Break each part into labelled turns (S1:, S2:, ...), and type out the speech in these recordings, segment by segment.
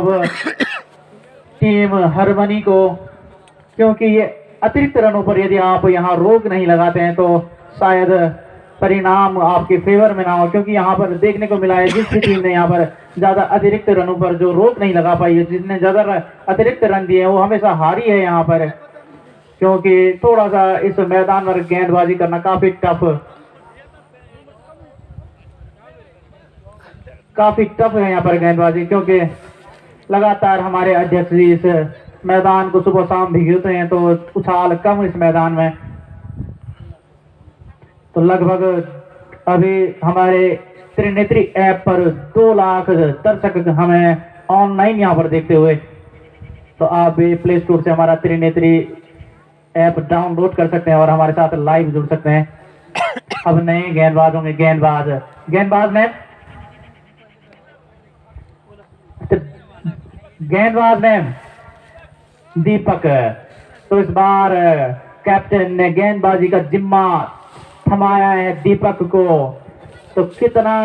S1: अब team Herminie को, क्योंकि ये अतिरिक्त रनों पर यदि आप यहाँ रोक नहीं लगाते हैं तो शायद परिणाम आपके फेवर में ना हो, क्योंकि यहाँ पर देखने को मिला है जिस भी टीम ने यहाँ पर ज्यादा अतिरिक्त रनों पर जो रोक नहीं लगा पाई है, जिसने ज्यादा अतिरिक्त रन दिए हैं वो हमेशा हारी है यहाँ पर, क्योंकि थोड़ा सा इस मैदान पर गेंदबाजी करना काफी टफ है यहाँ पर गेंदबाजी, क्योंकि लगातार हमारे अध्यक्ष जी इस मैदान को सुबह शाम भिगोते हैं तो उछाल कम इस मैदान में। तो लगभग अभी हमारे त्रिनेत्री ऐप पर 2 लाख दर्शक हमें ऑनलाइन यहाँ पर देखते हुए, तो आप भी प्ले स्टोर से हमारा त्रिनेत्री ऐप डाउनलोड कर सकते हैं और हमारे साथ लाइव जुड़ सकते हैं। अब नए गेंदबाज होंगे, गेंदबाज ने दीपक। तो इस बार कैप्टन ने गेंदबाजी का जिम्मा थमाया है दीपक को, तो कितना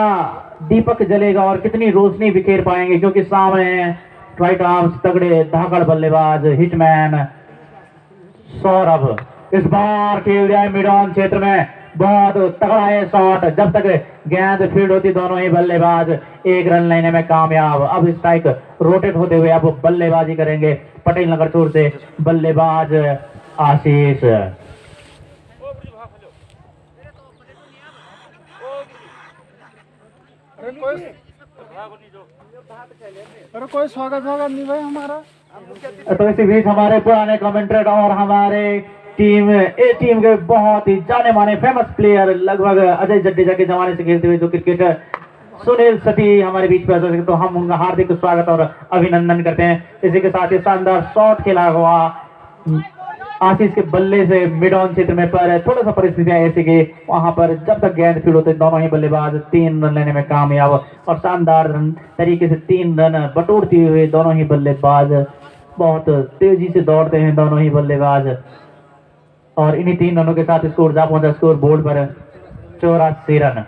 S1: दीपक जलेगा और कितनी रोशनी बिखेर पाएंगे, क्योंकि सामने राइट आर्म्स तगड़े धाकड़ बल्लेबाज हिटमैन सौरभ इस बार खेल दिया है मिड ऑन क्षेत्र में, बहुत तगड़ा है शॉट, जब तक गेंद फील्ड होती दोनों ही बल्लेबाज 1 रन लेने में कामयाब। अब स्ट्राइक रोटेट होते हुए अब बल्लेबाजी करेंगे पटेल नगर छोर से बल्लेबाज आशीष।
S2: अरे कोई स्वागत नहीं भाई हमारा।
S1: तो इसी बीच हमारे पुराने कमेंटेटर और हमारे टीम के बहुत ही जाने माने फेमस प्लेयर, लगभग अजय जडेजा के जमाने से खेलते हुए जो क्रिकेटर सुनील सती हमारे बीच में, तो हम उनका हार्दिक स्वागत और अभिनंदन करते हैं। इसी के साथ ही शानदार शॉट खेला हुआ आशीष के बल्ले से मिड ऑन क्षेत्र में, पर थोड़ा सा परिस्थितियां ऐसी कि वहां पर जब तक गेंद फील्ड होते दोनों ही बल्लेबाज 3 रन लेने में कामयाब, और शानदार तरीके से 3 रन बटोरते हुए दोनों ही बल्लेबाज बहुत तेजी से दौड़ते हैं दोनों ही बल्लेबाज, और इन्हीं 3 रनों के साथ स्कोर जा पहुंचा स्कोर बोर्ड पर 84 रन,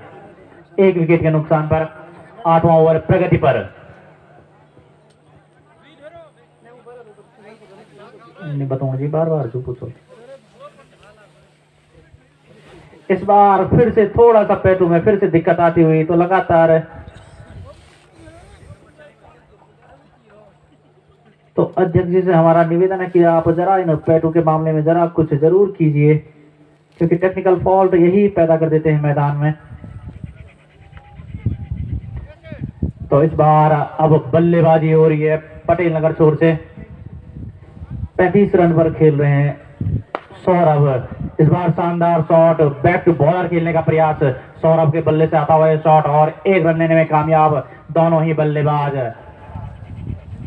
S1: 1 विकेट के नुकसान पर। 8वां ओवर प्रगति पर। नहीं बताऊंगा जी, बार जो पूछो। इस बार फिर से थोड़ा सा पेटू में फिर से दिक्कत आती हुई, तो लगातार तो अध्यक्ष जी से हमारा निवेदन है कि आप जरा इन पेटू के मामले में जरा कुछ जरूर कीजिए, क्योंकि टेक्निकल फॉल्ट यही पैदा कर देते हैं मैदान में। तो इस बार अब बल्लेबाजी हो रही है पटेल नगर छोर से, 35 रन पर खेल रहे हैं सौरभ। इस बार शानदार शॉट, बैक टू बॉलर खेलने का प्रयास सौरभ के बल्ले से आता हुआ है शॉट, और 1 रन लेने में कामयाब दोनों ही बल्लेबाज।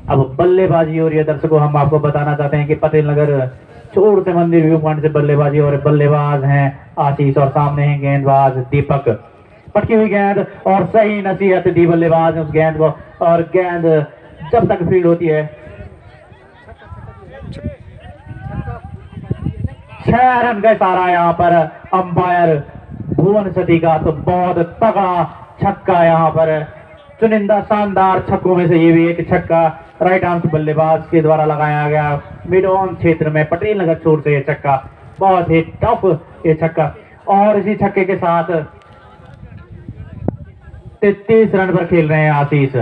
S1: अब बल्लेबाजी हो रही है दर्शकों, हम आपको बताना चाहते हैं कि पटेल नगर छोर से मंदिर व्यू पॉइंट से बल्लेबाजी, और बल्लेबाज हैं आशीष और सामने हैं गेंदबाज दीपक। पटकी हुई गेंद और सही नसीहत दी बल्लेबाज ने उस गेंद को, और गेंद जब तक फील्ड होती है 6 रन का इशारा यहाँ पर अंपायर भुवन सती का, तो बहुत तगड़ा छक्का यहाँ पर, चुनिंदा शानदार छक्कों में से ये भी एक छक्का राइट आर्म बल्लेबाज के द्वारा लगाया गया मिड ऑन क्षेत्र में पटेल नगर छोर से। ये छक्का बहुत ही टफ ये छक्का, और इसी छक्के के साथ 33 रन पर खेल रहे हैं आशीष,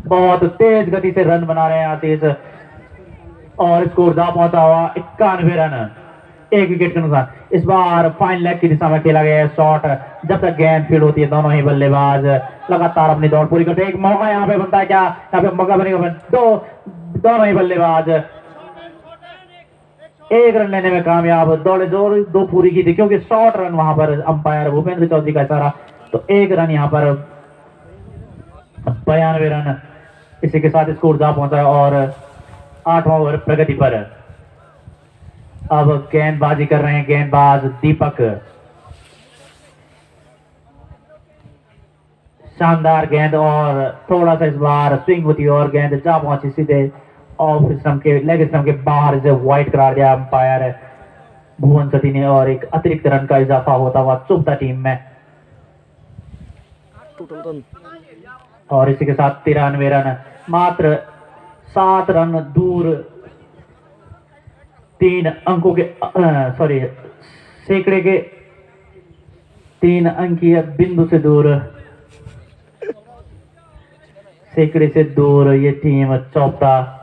S1: बहुत तेज गति से रन बना रहे हैं आशीष, और स्कोर जा पहुंचा हुआ 91 रन, 1 विकेट के नुकसान। इस बार फाइन लेग की दिशा में खेला गया है शॉट, जब तक गेंद फील्ड होती है दोनों ही बल्लेबाज लगातार अपनी दौड़ पूरी करते हैं। एक मौका यहाँ पे बनता है, क्या यहाँ पे मौका बनेगा? दोनों ही बल्लेबाज 1 रन लेने में कामयाब, दौड़े 2 पूरी की थी, क्योंकि शॉर्ट रन वहां पर अंपायर भूपेंद्र चौधरी का इशारा, तो 1 रन यहाँ पर 92 रन। इसी के साथ स्कोर जा पहुंचा है, और 8वां ओवर प्रगति पर। अब गेंदबाजी कर रहे हैं गेंदबाज दीपक, शानदार गेंद, और थोड़ा सा इस बार स्विंग होती है और गेंद जा पहुंची सीधे ऑफ स्टंप के लेग स्टंप के बाहर से वाइड करार दिया अंपायर भुवन सती ने, और एक अतिरिक्त रन का इजाफा होता हुआ चुभता टीम में। और इसी के साथ 93 रन, मात्र 7 रन दूर, 3 अंकों के सॉरी सैकड़े के 3 अंकीय बिंदु से दूर, सैकड़े से दूर ये टीम चौथा।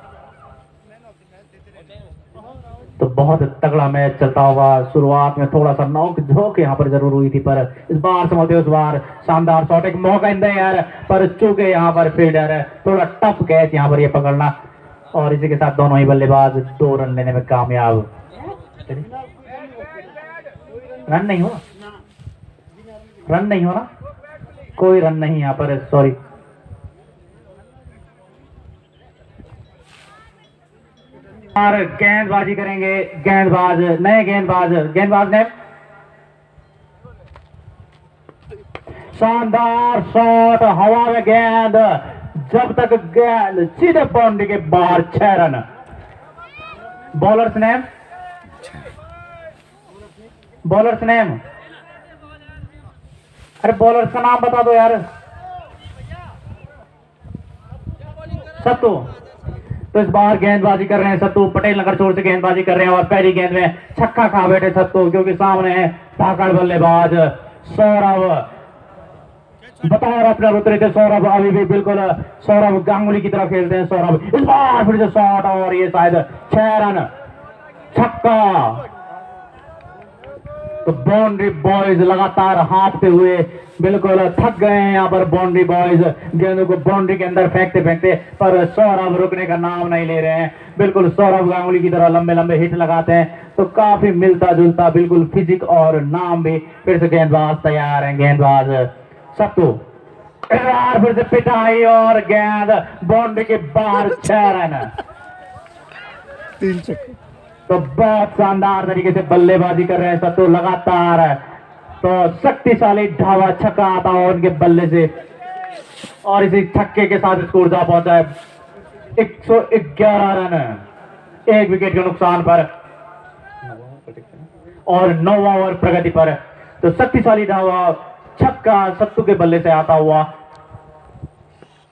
S1: तो बहुत तगड़ा मैच चलता होगा। शुरुआत में थोड़ा सा नौक झोंक यहाँ पर जरूर हुई थी, पर इस बार समझते उस बार शानदार शॉट, एक मौका इन यार, पर चूके यहाँ पर फील्डर थोड़ा टफ कैच यहाँ पर ये पकड़ना, और इसी के साथ दोनों ही बल्लेबाज 2 रन लेने में कामयाब। रन नहीं हो, रन नहीं हो ना, कोई रन नहीं यहाँ पर, सॉरी। और गेंदबाजी करेंगे गेंदबाज, नए गेंदबाज, गेंदबाज ने शानदार शॉट, हवा में गेंद, जब तक गेंद सीधे बाउंड्री के बाहर, 6 run. Bowlers name, bowlers name, अरे बॉलर्स का नाम बता दो यार। सत्तू। तो इस बार गेंदबाजी कर रहे हैं सत्तू, पटेल नगर छोर से गेंदबाजी कर रहे हैं, और पहली गेंद में छक्का खा बैठे सत्तू, क्योंकि सामने है धाकड़ बल्लेबाज सौरभ। बतौर अपने उतरे थे सौरभ, अभी भी बिल्कुल सौरभ गांगुली की तरह खेलते हैं सौरभ। इस बार फिर से शॉट, और ये शायद 6 रन, छक्का। तो बाउंड्री बॉयज लगातार हाँफते हुए बिल्कुल थक गए हैं यहाँ पर बाउंड्री बॉयज, गेंदों को बाउंड्री के अंदर फेंकते फेंकते, पर सौरभ रुकने का नाम नहीं ले रहे हैं। बिल्कुल सौरभ गांगुली की तरह लंबे लंबे हिट लगाते हैं, तो काफी मिलता जुलता बिल्कुल फिजिक और नाम भी। फिर से गेंदबाज तैयार है, गेंदबाज सत्तू, फिर से पिटाई, और गेंद बाउंड्री के बाहर, 6 रन।
S2: 3 छक्के।
S1: तो बहुत शानदार तरीके से बल्लेबाजी कर रहे हैं सत्तू लगातार। तो शक्तिशाली ढावा छक्का आता है उनके बल्ले से, और इसी छक्के के साथ स्कोर जा पहुंचा है 111 रन, 1 विकेट के नुकसान पर, और 9 ओवर प्रगति पर। तो शक्तिशाली ढावा छक्का सत्तू के बल्ले से आता हुआ।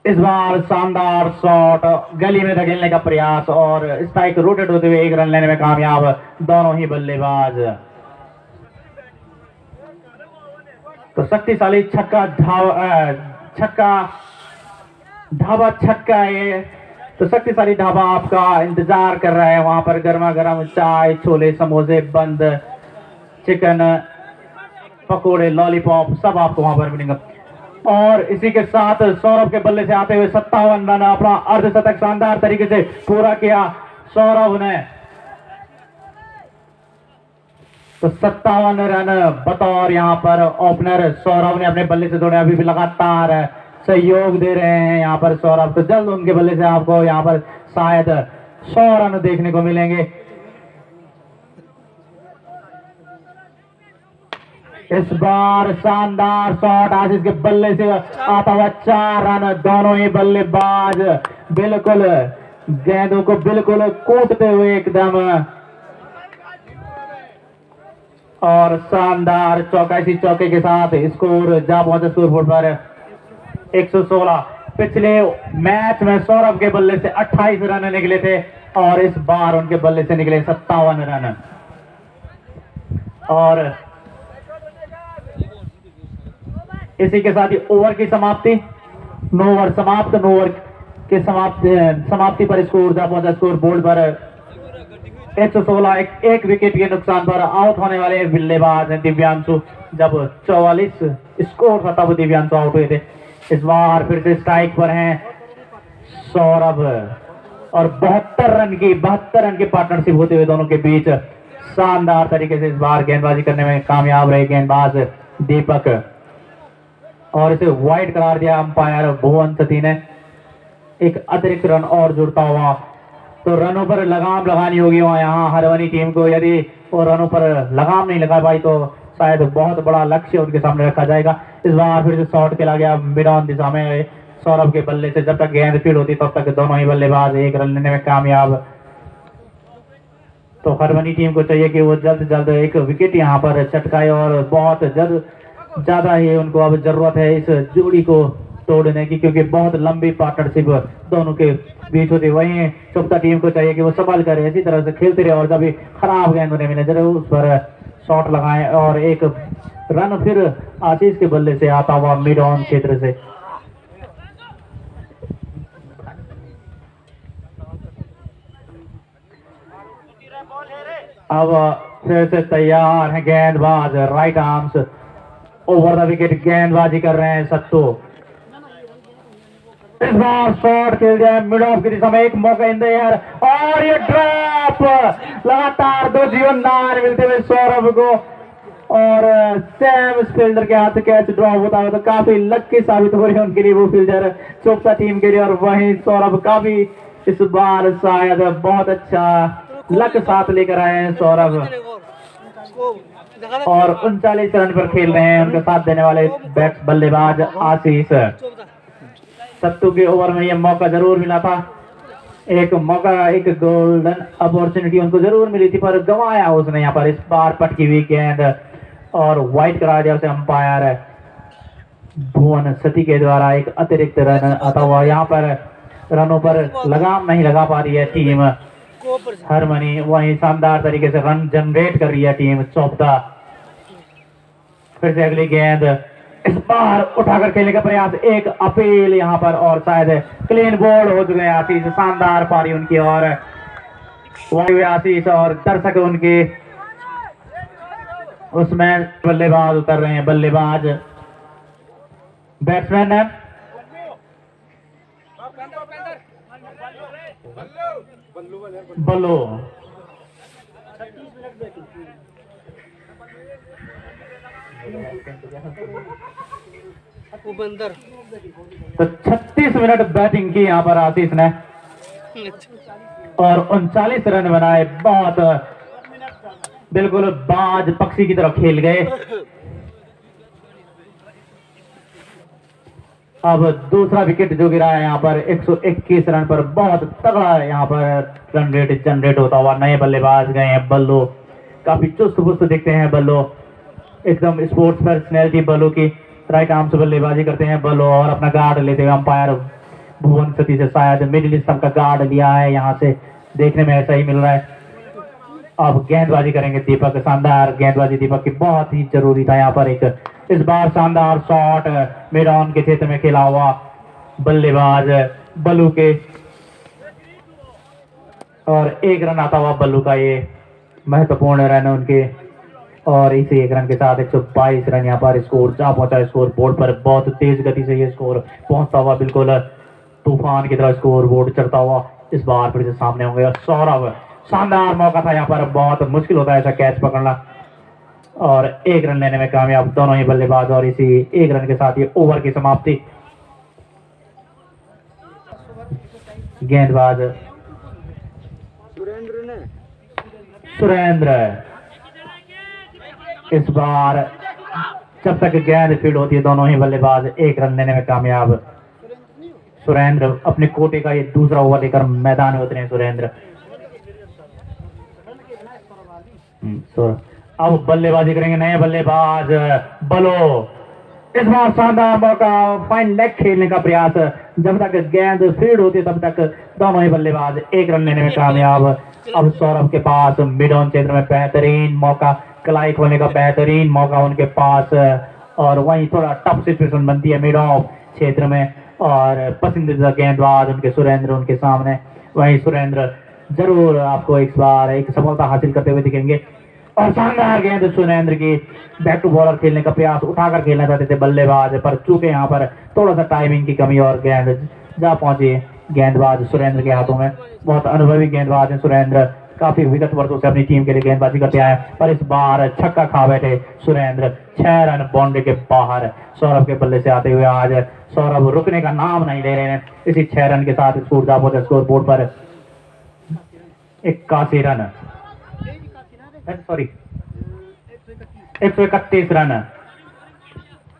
S1: इस बार शानदार शॉट, गली में धकेलने का प्रयास, और स्ट्राइक रोटेट होते हुए 1 रन लेने में कामयाब दोनों ही बल्लेबाज। तो शक्तिशाली छक्का ढाबा छक्का ये। तो शक्तिशाली ढाबा आपका इंतजार कर रहा है वहां पर, गर्मा गर्म चाय, छोले, समोसे, बंद, चिकन, पकोड़े, लॉलीपॉप, सब आपको वहां पर मिलेंगे। और इसी के साथ सौरभ के बल्ले से आते हुए 57 रन, अपना अर्धशतक शानदार तरीके से पूरा किया सौरभ ने। तो 57 रन बतौर यहाँ पर ओपनर सौरभ ने अपने बल्ले से जोड़े, अभी भी लगातार सहयोग दे रहे हैं यहाँ पर सौरभ। तो जल्द उनके बल्ले से आपको यहाँ पर शायद 100 रन देखने को मिलेंगे। इस बार शानदार शॉट आशीष के बल्ले से आता हुआ, 4 रन, दोनों ही बल्लेबाज बिल्कुल गेंदों को बिल्कुल कूटते हुए एकदम, और शानदार चौका, इसी चौके के साथ स्कोर जा पहुंचा स्कोर बोर्ड पर 116। पिछले मैच में सौरभ के बल्ले से 28 रन निकले थे, और इस बार उनके बल्ले से निकले 57 रन। और इसी के साथ ही ओवर की समाप्ति, 9 ओवर समाप्त, 9 ओवर के समाप्ति पर स्कोर जा पहुंचा स्कोर बोर्ड पर 116। एक विकेट के नुकसान पर आउट होने वाले बल्लेबाज हैं दिव्यांशु। जब 44 स्कोर था तब दिव्यांशु आउट हुए थे। इस बार फिर से स्ट्राइक पर हैं सौरभ, और 72 रन की पार्टनरशिप होते हुए दोनों के बीच शानदार तरीके से इस बार गेंदबाजी करने में कामयाब रहे गेंदबाज दीपक, और इसे वाइड करार दिया अंपायर भुवन सती ने। एक अतिरिक्त रन और जुड़ता हुआ, तो रनों पर लगाम लगानी होगी वहां यहाँ हरवनी टीम को। यदि वो रनों पर लगाम नहीं लगा पाई तो शायद बहुत बड़ा लक्ष्य उनके सामने रखा जाएगा। इस बार फिर से शॉट खेला गया मिड ऑन दिशा में सौरभ के बल्ले से। जब तक गेंद फील्ड होती तब तक दोनों ही बल्लेबाज 1 रन लेने में कामयाब। तो हरवनी टीम को चाहिए कि वो जल्द से जल्द 1 विकेट यहाँ पर चटकाए, और बहुत ज्यादा ही उनको अब जरूरत है इस जोड़ी को तोड़ने की, क्योंकि बहुत लंबी पार्टनरशिप दोनों के बीच होती है। वहीं चुकता टीम को चाहिए कि वो संभाल कर इसी तरह से खेलते रहे और जब भी खराब गेंद उन्हें मिले जरूर उस पर शॉट लगाएं। और एक रन फिर आशीष के बल्ले से आता हुआ मिड ऑन क्षेत्र से। अब फिर से तैयार है गेंदबाज, right arms over the wicket गेंदबाजी कर रहे हैं सत्तू। इस बार शॉट खेल जाए मिड ऑफ की दिशा में, एक मौका इन द एयर और ये ड्रॉप, लगातार 2 जीवन दान मिलते हुए सौरभ को। और सैम फील्डर के हाथ से कैच ड्रॉप होता है तो काफी लक्की साबित हो रही है उनके लिए वो फील्डर चोपता टीम के लिए। और वहीं सौरभ का भी इस बार शायद बहुत अच्छा लक साथ लेकर आए हैं सौरभ। और 39 रन पर खेल रहे हैं उनके साथ देने वाले बैट्स बल्लेबाज आशीष। सत्तू के ओवर में यह मौका जरूर मिला था, एक मौका, एक गोल्डन अपॉर्चुनिटी उनको जरूर मिली थी पर गंवाया उसने यहाँ पर। इस बार पटकी हुई गेंद और वाइड करा दिया उसे अंपायर भुवन सती के द्वारा। एक अतिरिक्त रन आता हुआ, यहाँ पर रनों पर लगाम नहीं लगा पा रही है टीम हरमनी। वहीं शानदार तरीके से रन जनरेट कर रही है टीम चौपता। फिर से अगली गेंद, इस बार उठाकर खेलने का प्रयास, एक अपील यहाँ पर और शायद क्लीन बोल्ड हो चुके हैं आशीष। शानदार पारी उनकी और वही आशीष और दर्शक उनके उसमें बल्लेबाज उतर रहे हैं। बल्लेबाज बैट्समैन है बल्लो। तो 36 मिनट बैटिंग की यहाँ पर आशीष ने और 39 रन बनाए। बहुत बिल्कुल बाज पक्षी की तरफ खेल गए। अब दूसरा विकेट जो गिरा है यहाँ पर 121 रन पर, बहुत तगड़ा यहाँ पर रन रेट जनरेट होता हुआ। नए बल्लेबाज गए हैं बल्लो, काफी चुस्त पुस्त दिखते हैं बल्लो, एकदम स्पोर्ट्स पर्सनैलिटी बल्लो की। राइट आर्म से बल्लेबाजी करते हैं बल्लो और अपना गार्ड लेते हुए अंपायर भुवन सती से शायद मिडिल स्टंप का गार्ड लिया है, यहाँ से देखने में ऐसा ही मिल रहा है। अब गेंदबाजी करेंगे दीपक, शानदार गेंदबाजी दीपक की बहुत ही जरूरी था यहाँ पर। एक इस बार शानदार शॉट मिड ऑन के क्षेत्र में खेला हुआ बल्लेबाज बल्लू के और एक रन आता हुआ बल्लू का, ये महत्वपूर्ण रन उनके। और इसी एक रन के साथ 122 रन यहाँ पर स्कोर जा पहुंचा स्कोर बोर्ड पर। बहुत तेज गति से ये स्कोर पहुंचता हुआ, बिल्कुल तूफान की तरह स्कोर बोर्ड चढ़ता हुआ। इस बार फिर से सामने होंगे सौरभ, शानदार मौका था यहाँ पर, बहुत मुश्किल होता है ऐसा कैच पकड़ना और एक रन लेने में कामयाब दोनों ही बल्लेबाज। और इसी एक रन के साथ ये ओवर की समाप्ति। गेंदबाज सुरेंद्र, इस बार जब तक गेंद फील्ड होती है दोनों ही बल्लेबाज एक रन लेने में कामयाब। सुरेंद्र अपने कोटे का ये दूसरा ओवर लेकर मैदान में उतरे हैं सुरेंद्र। अब बल्लेबाजी करेंगे नए बल्लेबाज बलो। इस बार शानदार मौका, फाइन लेग खेलने का प्रयास, जब तक गेंद फील्ड होती है तब तक दोनों ही बल्लेबाज एक रन लेने में कामयाब। अब सौरभ के पास मिड ऑन क्षेत्र में बेहतरीन मौका, कलाई खोलने का बेहतरीन मौका उनके पास। और वहीं थोड़ा टफ सिचुएशन बनती है मिड ऑफ क्षेत्र में और पसंदीदा गेंदबाज उनके सुरेंद्र उनके सामने। वहीं सुरेंद्र जरूर आपको इस बार एक सफलता हासिल करते हुए दिखेंगे। और शानदार गेंद सुरेंद्र की, बैक टू बॉलर खेलने का प्रयास, उठाकर खेलना चाहते थे बल्लेबाज पर चूंकि यहाँ पर थोड़ा सा टाइमिंग की कमी और गेंद जा पहुंची गेंदबाज सुरेंद्र के हाथों में। बहुत अनुभवी गेंदबाज है सुरेंद्र, काफी विगत वर्षों से अपनी टीम के लिए गेंदबाजी करते आए, पर इस बार छक्का खा बैठे सुरेंद्र। 6 रन बाउंड्री के बाहर सौरभ के बल्ले से आते हुए आज सौरभ रुकने का नाम नहीं ले रहे हैं। इसी 6 रन के साथ स्कोर जा पहुंचे स्कोर बोर्ड पर 81 run, sorry 131 run,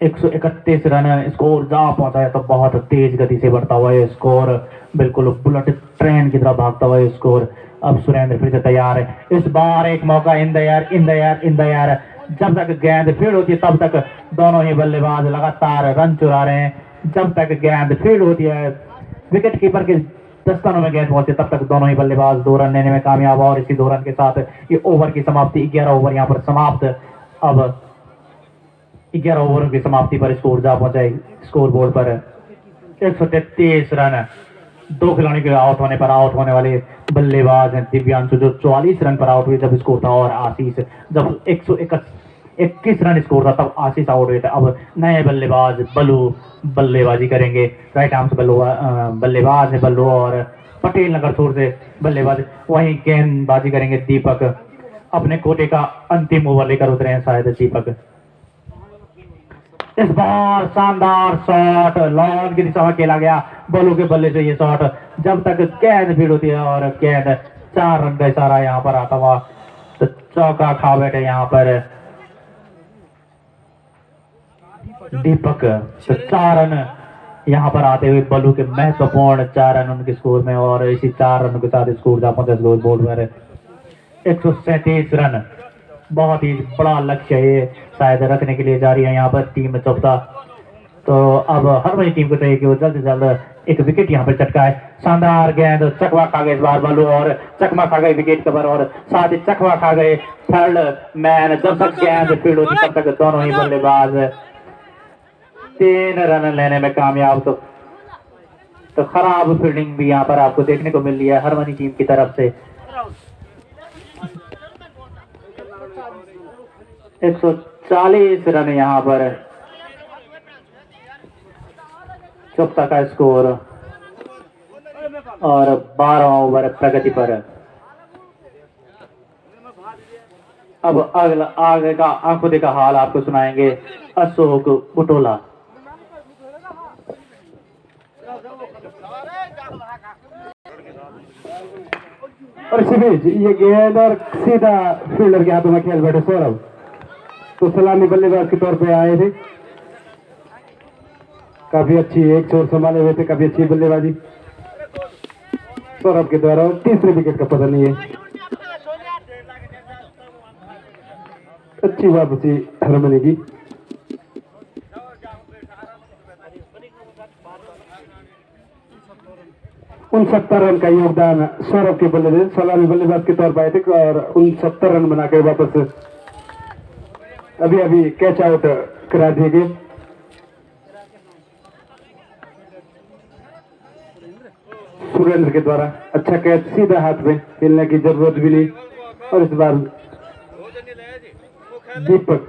S1: 131 run score जा पहुंचा है। तो बहुत तेज गति से बढ़ता हुआ ये स्कोर, बिल्कुल बुलेट ट्रेन की तरह भागता हुआ ये स्कोर। अब सुरेंद्र फिर से तैयार है, इस बार एक मौका, in the air, in the air, in the air. जब तक गेंद फील्ड होती है तब तक दोनों ही बल्लेबाज लगातार रन चुरा रहे हैं। जब तक गेंद फील्ड होती है, विकेट कीपर के दस्तानों में गेंद पहुंचे, तब तक दोनों ही बल्लेबाज 2 रन लेने में कामयाब। और इसी 2 रन के साथ ये ओवर की समाप्ति, 11 ओवर यहाँ पर समाप्त। अब 11 ओवरों की समाप्ति पर स्कोर जा पहुंचा स्कोर बोर्ड पर 133 रन। 2 खिलाड़ियों के आउट होने पर आउट होने वाले बल्लेबाज हैं दिव्यांशु, जो 44 रन पर आउट हुए जब स्कोर था, और आशीष जब 121 रन स्कोर था तब आशीष आउट हुए थे। अब नए बल्लेबाज बल्लू बल्लेबाजी करेंगे। राइट आर्म से बल्लेबाज है बल्लू, और पटेल नगर छोर से बल्लेबाज। वहीं गेंदबाजी करेंगे दीपक। अपने कोटे का अंतिम ओवर लेकर उतरे हैं शायद दीपक। इस बार शानदार शॉट लॉन की दिशा में खेला गया बल्लू के बल्ले से। ये शॉट जब तक गेंद फील्ड होती है और गेंद 4 रन का इशारा यहाँ पर आता हुआ, तो चौका खा बैठे यहाँ पर दीपक। तो 4 रन यहाँ पर आते हुए बल्लू के महत्वपूर्ण 4 रन उनके स्कोर में, और इसी 4 रनों के साथ स्कोर जा पहुंचा स्कोर बोर्ड पर 137 रन। बहुत ही बड़ा लक्ष्य ये शायद रखने के लिए जा रही है यहाँ पर टीम चौथा। तो अब हर बड़ी टीम को चाहिए कि वो जल्द से जल्द एक विकेट यहाँ पर चटकाए। शानदार गेंद चकवा खा गए इस बार बल्लू, और चकमा खा गए विकेट कवर, और साथ ही चकवा खा गए थर्ड मैन। जब तक गेंद फील्ड होती तब तक दोनों ही बल्लेबाज 3 रन लेने में कामयाब। तो खराब फील्डिंग भी यहाँ पर आपको देखने को मिल रही है हरमनी टीम की तरफ से। 140 रन यहाँ पर चौथा का स्कोर, और 12वां ओवर प्रगति पर। अब अगला आगे का आंखों देखा हाल आपको सुनाएंगे अशोक बुटोला।
S2: और इसी बीच ये गेंद और सीधा फील्डर के हाथों में खेल बैठे सौरभ। तो सलामी बल्लेबाज के तौर पे आए थे, काफी अच्छी एक छोर संभाले हुए थे, काफी अच्छी बल्लेबाजी सौरभ के द्वारा। तीसरे विकेट का पता नहीं है, अच्छी वापसी हरमनी की। उन 70 रन का योगदान सौरभ के बल्लेबाज सलामी बल्लेबाज के तौर पर आए थे, और उन 70 रन बनाकर वापस अभी अभी कैच आउट करा दिए गए। सुरेंद्र के द्वारा अच्छा कैच, सीधा हाथ में, खेलने की जरूरत भी नहीं। और इस बार दीपक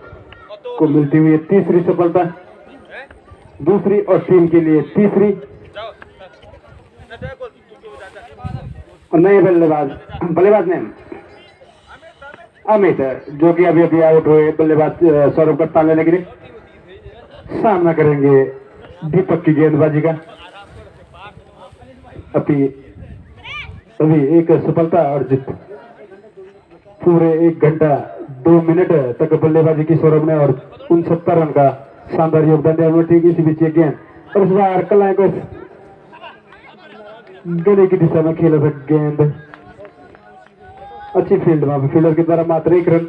S2: को मिलती हुई तीसरी सफलता, दूसरी और टीम के लिए तीसरी। और नए बल्लेबाज ने अमित, जो कि अभी अभी आउट हुए बल्लेबाज सौरभ का स्थान लेने के लिए सामना करेंगे दीपक की गेंदबाजी का। अभी एक सफलता और जीत। पूरे 1 घंटा 2 मिनट तक बल्लेबाजी की सौरभ ने, और 69 रन का शानदार योगदान दिया। ठीक इसी बीच ये गेंद, और इस बार कलाई को गले की दिशा में खेला था गेंद, अच्छी फील्ड में फील्डर के द्वारा मात्र 1 रन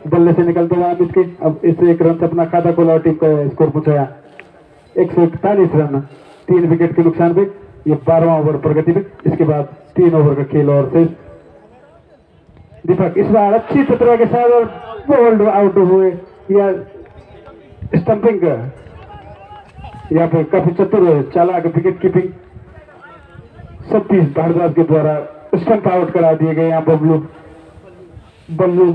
S2: बल्ले से निकलते हुए अमित के। अब इस 1 रन से अपना खाता खोला और टीम का स्कोर पहुंचाया 141 रन, 3 विकेट के नुकसान पे। ये 12वां ओवर प्रगति पे, इसके बाद 3 ओवर का खेल और शेष। दीपक इस बार अच्छी चतुराई के साथ और बोल्ड आउट हुए, या स्टंपिंग यहाँ पे काफी चतुर चालाक विकेट कीपिंग सतीश भारद्वाज के द्वारा स्टंप आउट करा दिए गए। यहाँ बल्लू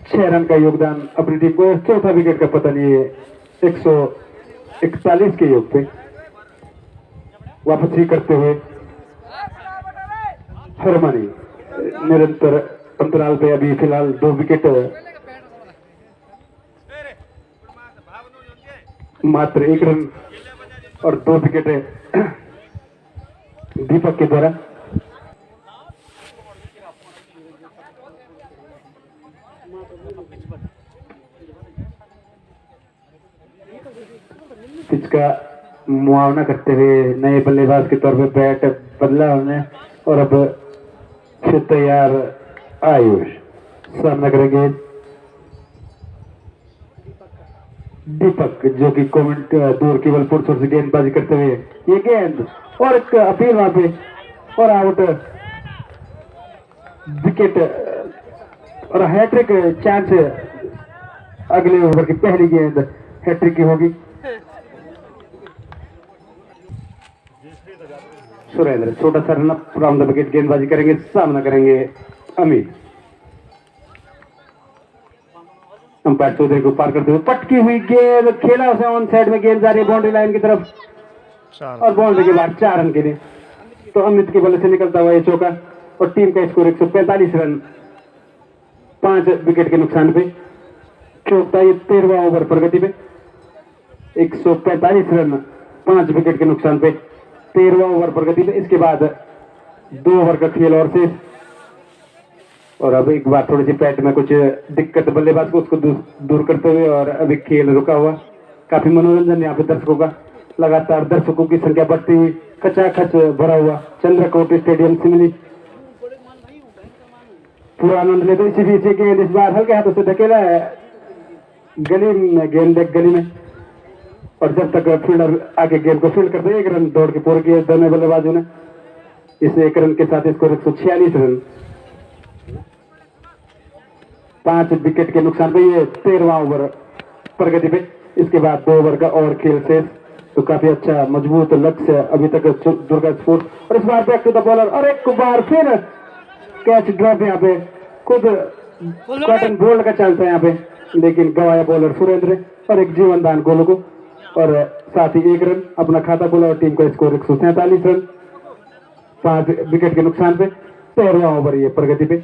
S2: 6 रन का योगदान अपनी टीम को, चौथा विकेट का पता नहीं है 141 के योग पे वापसी करते हुए हरमनी निरंतर अंतराल पे अभी फिलहाल 2 विकेट, मात्र 1 रन और 2 विकेट दीपक के द्वारा। पिच का मुआवना करते हुए नए बल्लेबाज के तौर पर बैट बदला उन्होंने, और अब फिर तैयार आयुष सामना करेंगे दीपक जो कि कमेंट दूर केवल पुरुषों से गेंदबाजी करते हुए ये गेंद और एक अपील वहां पे और आउट विकेट और हैट्रिक चांस अगले ओवर की पहली गेंद हैट्रिक की होगी। सुरेंद्र छोटा सा run up round the wicket गेंदबाजी करेंगे, सामना करेंगे अमित। अंपायर चौधरी को पार करते हुए पटकी हुई गेंद खेला उसे ऑन साइड में, गेंद जा रही है बाउंड्री लाइन की तरफ और बाउंड्री के बाद 4 रन के लिए। तो अमित के बल्ले से निकलता हुआ ये चौका और टीम का स्कोर 145 रन 5 विकेट के नुकसान पे। चौथा ये 13वां ओवर प्रगति पे 145 रन 5 विकेट के नुकसान पे 13वां ओवर प्रगति पे। इसके बाद 2 ओवर का खेल और शेष और अब एक बार थोड़ी सी पैट में कुछ दिक्कत बल्लेबाज को उसको दूर करते हुए और अभी खेल रुका हुआ। काफी मनोरंजन यहाँ पे दर्शकों का, लगातार दर्शकों की संख्या बढ़ती हुई, खचाखच भरा हुआ चंद्रकोट स्टेडियम सिमली पूरा आनंद लेते। इसी बीच गेंद इस बार हल्के हाथों से धकेला है गली में, गेंद गली में और जब तक फील्डर आगे गेंद को फील्ड करते 1 रन दौड़ के पूरे किए दोनों बल्लेबाजों ने। इस 1 रन के साथ स्कोर 146 रन 5 विकेट के नुकसान पे ये 13वां ओवर प्रगति पे। इसके बाद 2 ओवर का और खेल शेष। तो काफी अच्छा मजबूत लक्ष्य अभी तक दुर्गा स्पोर्ट्स और इस बार बैक टू द बॉलर और एक बार फिर कैच ड्रॉप यहाँ पे खुद कॉटन बोल्ड का चांस है यहाँ पे, लेकिन गवाया बॉलर सुरेंद्र और एक जीवन दान गोलू को और साथ ही 1 रन अपना खाता खोला और टीम का स्कोर 147 रन 5 विकेट के नुकसान पे। 13वां ओवर ये प्रगति पे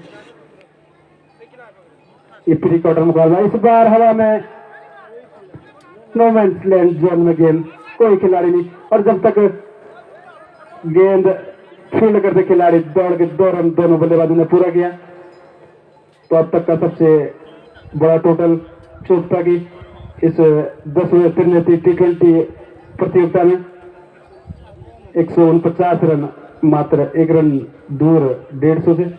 S2: ये प्री क्वार्टर मुकाबला। इस बार हवा में नो मैंस लैंड जोन में गेंद, कोई खिलाड़ी नहीं और जब तक गेंद फील्ड करते खिलाड़ी दौड़ के 2 रन दोनों बल्लेबाजों ने पूरा किया। तो अब तक का सबसे बड़ा टोटल चोपता की इस 10वें त्रिनेत्री T20 प्रतियोगिता में 149 रन मात्र 1 रन दूर 150 से।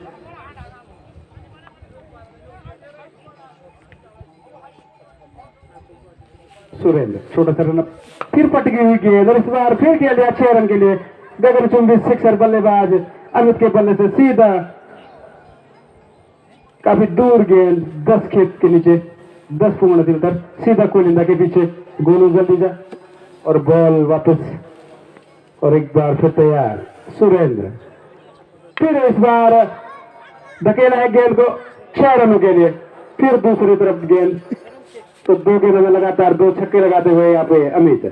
S2: सुरेंद्र छोटा सा रन फिर पटकी हुई गेंद और इस बार फिर किया गया 6 रन के लिए गगनचुंबी सिक्सर बल्लेबाज अमित के बल्ले से सीधा काफी दूर गेंद 10 खेत के नीचे 10 फुट तिलकर सीधा कोलिंदा के पीछे गोलू जल्दी जा और बॉल वापस और एक बार फिर तैयार सुरेंद्र फिर इस बार धकेला है गेंद को 6 रनों के लिए। फिर दूसरी तरफ गेंद तो 2 गेंदों में लगातार 2 छक्के लगाते हुए यहाँ पे अमित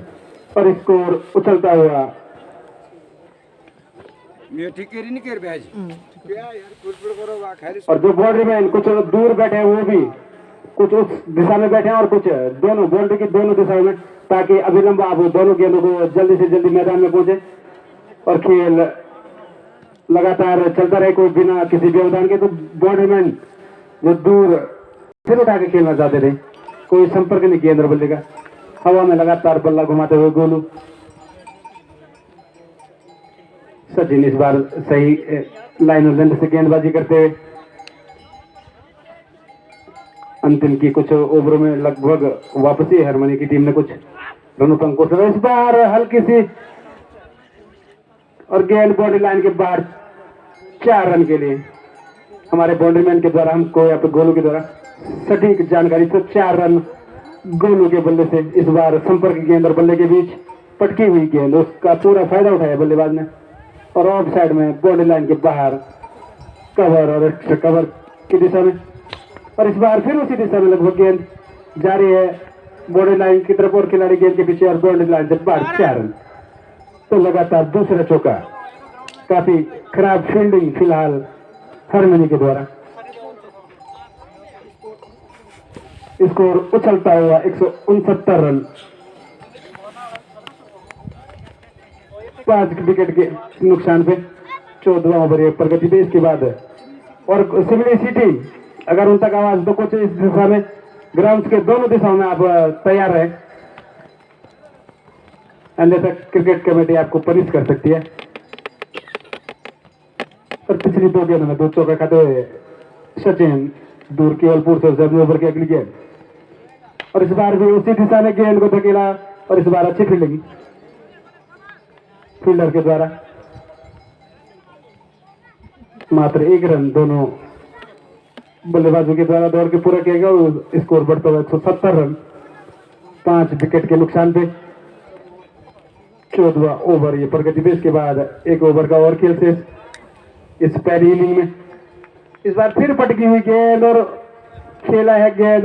S2: और स्कोर उछलता हुआ। और जो बाउंड्री मैन कुछ दूर बैठे हैं वो भी कुछ उस दिशा में बैठे हैं और कुछ दोनों बाउंड्री की दोनों दिशाओं में, ताकि अभिलंब आप दोनों गेंदों को जल्दी से जल्दी मैदान में पहुंचे और खेल लगातार चलता रहे कोई बिना किसी व्यवधान के। तो बाउंड्री मैन जो दूर फिर उठा के खेलना चाहते थे, कोई संपर्क नहीं किया अंदर बल्ले का, हवा में लगातार बल्ला घुमाते हुए गोलू। सचिन इस बार सही लाइन और लेंथ से गेंदबाजी करते हुए अंतिम की कुछ ओवरों में लगभग वापसी हरमनी की टीम ने कुछ रनों पर अंकुश। इस बार हल्की सी और गेंद बाउंड्री लाइन के बाहर 4 रन के लिए हमारे बाउंड्री मैन के द्वारा हमको यहाँ पे गोलू के द्वारा सटीक जानकारी। तो 4 रन गोलू के बल्ले से। इस बार संपर्क गेंद और बल्ले के बीच पटकी हुई गेंद, उसका पूरा फायदा उठाया बल्लेबाज ने और ऑफ साइड में बाउंड्री लाइन के बाहर कवर और एक्स्ट्रा कवर की दिशा में और इस बार फिर उसी दिशा में लगभग गेंद जा रही है बाउंड्री लाइन की तरफ और खिलाड़ी गेंद के पीछे और बाउंड्री लाइन से बाहर 4 रन। तो लगातार दूसरा चौका, काफी खराब फील्डिंग फिलहाल हरमनी के द्वारा। स्कोर उछलता हुआ 169 रन 5 विकेट के नुकसान पे 14वां ओवर ये प्रगति पे। इसके बाद और सिमली सिटी अगर उन तक आवाज तो कुछ इस दिशा में ग्राउंड के दोनों दिशाओं में आप तैयार रहे, अन्यथा क्रिकेट कमेटी आपको पनिश कर सकती है। और पिछली 2 गेंदों में 2 चौका खाते हुए सचिन दूर केवलपुर से ओवर की अगली गेंद और इस बार भी उसी दिशा में गेंद को धकेला और इस बार अच्छी फील्डिंग फील्डर के द्वारा। मात्र 1 रन दोनों बल्लेबाजों के द्वारा दौड़ के पूरा किया गया और स्कोर बढ़ता हुआ 170 रन 5 विकेट के नुकसान पे। 14वां ओवर ये प्रगति पे। इसके बाद 1 ओवर का और खेल शेष इस पहली इनिंग में। इस बार फिर पटकी हुई गेंद और खेला है गेंद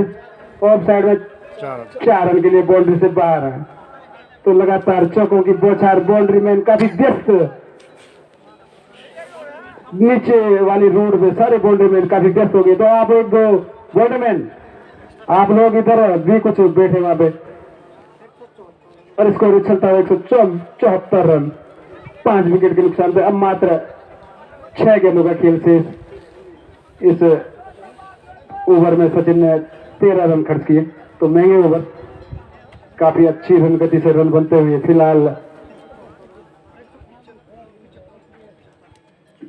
S2: ऑफ साइड में 4 रन के लिए बाउंड्री से बाहर है। तो लगातार चौकों की बौछार बाउंड्री में काफी व्यस्त नीचे वाली रोड में सारे बाउंड्री में काफी व्यस्त हो गए। तो आप एक दो बाउंड्रीमैन आप लोग इधर भी कुछ बैठे वहां पे और स्कोर उछलता हुआ 174 रन 5 विकेट के नुकसान पे। अब मात्र 6 गेंदों का खेल शेष। इस ओवर में सचिन ने 13 रन खर्च किए। तो महंगे ओवर काफी अच्छी रन गति से रन बनते हुए फिलहाल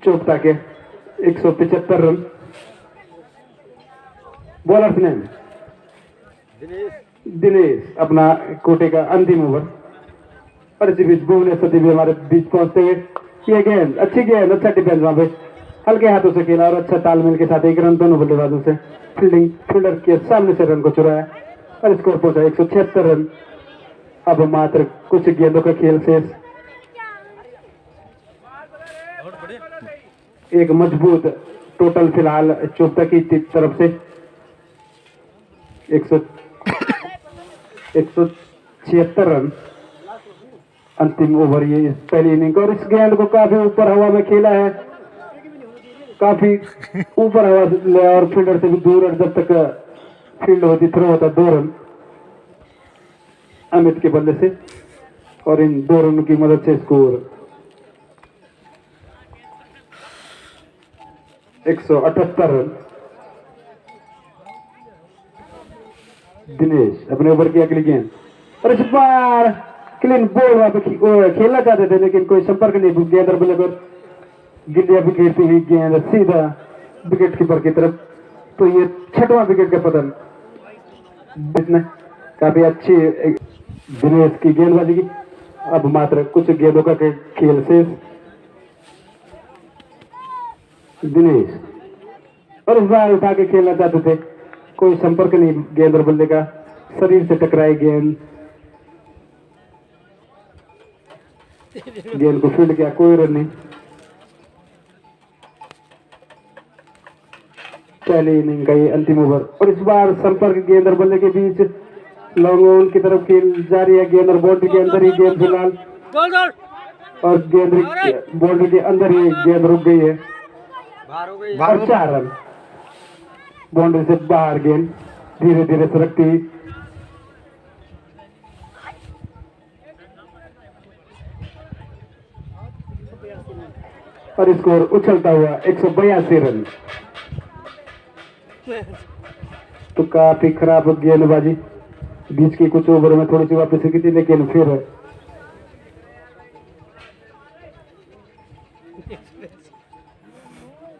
S2: चोपता के 175 रन। बॉलर्स ने दिनेश अपना कोटे का अंतिम ओवर और इसी बीच भुवनेश्वर भी हमारे बीच पहुंचते हुए ये गेंद अच्छी गेंद अच्छा डिफेंस वहां पे हल्के हाथों से खेला और अच्छा तालमेल के साथ 1 रन दोनों बल्लेबाजों से फील्डर के सामने से रन को चुराया और स्कोर पहुंचा 176 रन। अब मात्र कुछ गेंदों का खेल शेष। एक मजबूत टोटल फिलहाल चोपता की तरफ से 176 रन अंतिम ओवर ये इस पहली इनिंग और इस गेंद को काफी ऊपर हवा में खेला है काफी ऊपर हवा से और फील्डर से भी दूर और जब तक फील्ड होती थ्रो होता 2 रन अमित के बल्ले से और इन 2 रनों की मदद से स्कोर 178 रन। दिनेश अपने ओवर की अगली गेंद और इस बार क्लीन बॉल वहां पे खेलना चाहते थे लेकिन कोई संपर्क नहीं। गेंदर बल्ले पर गिल्लियां भी घेरती हुई गेंद सीधा विकेट कीपर की तरफ। तो ये 6वां विकेट का पतन। इसने काफी अच्छी दिनेश की गेंदबाजी की। अब मात्र कुछ गेंदों का खेल शेष। दिनेश और इस बार उठा के खेलना चाहते थे कोई संपर्क नहीं गेंदर बल्ले का शरीर से टकराई गेंद को फील्ड किया कोई रन नहीं। पहली इनिंग का ये अंतिम ओवर और इस बार संपर्क गेंदर बल्ले के बीच लॉन्ग ऑन की तरफ खेल जारी है। गेंद और बाउंड्री के अंदर ही गेंद फिलहाल और गेंद बाउंड्री के अंदर ही गेंद रुक गई है और 4 रन बाउंड्री से बाहर गेंद धीरे धीरे सरकती हुई। और स्कोर उछलता हुआ 182 रन। तो काफी खराब गेंदबाजी बीच की कुछ ओवर में थोड़ी सी वापस की थी लेकिन फिर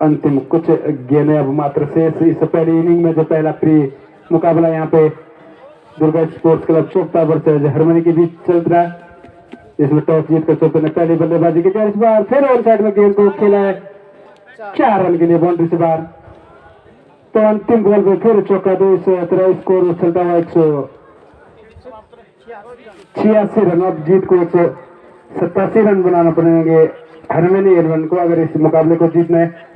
S2: अंतिम कुछ गेंदें अब मात्र शेष। इस पहली इनिंग में जो पहला प्री मुकाबला यहाँ पे Durga sports club Chopta versus Harmony के बीच चल रहा है इसमें टॉस जीतकर चोपता ने पहली बल्लेबाजी की। इस बार फिर ऑन साइड में गेंद को खेला है 4 रन के लिए बाउंड्री से बाहर। तो अंतिम बॉल पे फिर चौका। तो इस तरह स्कोर उछलता हुआ 186 रन। अब जीत को 187 रन बनाना पड़ेंगे हरमनी 11 को अगर इस मुकाबले को जीतना है।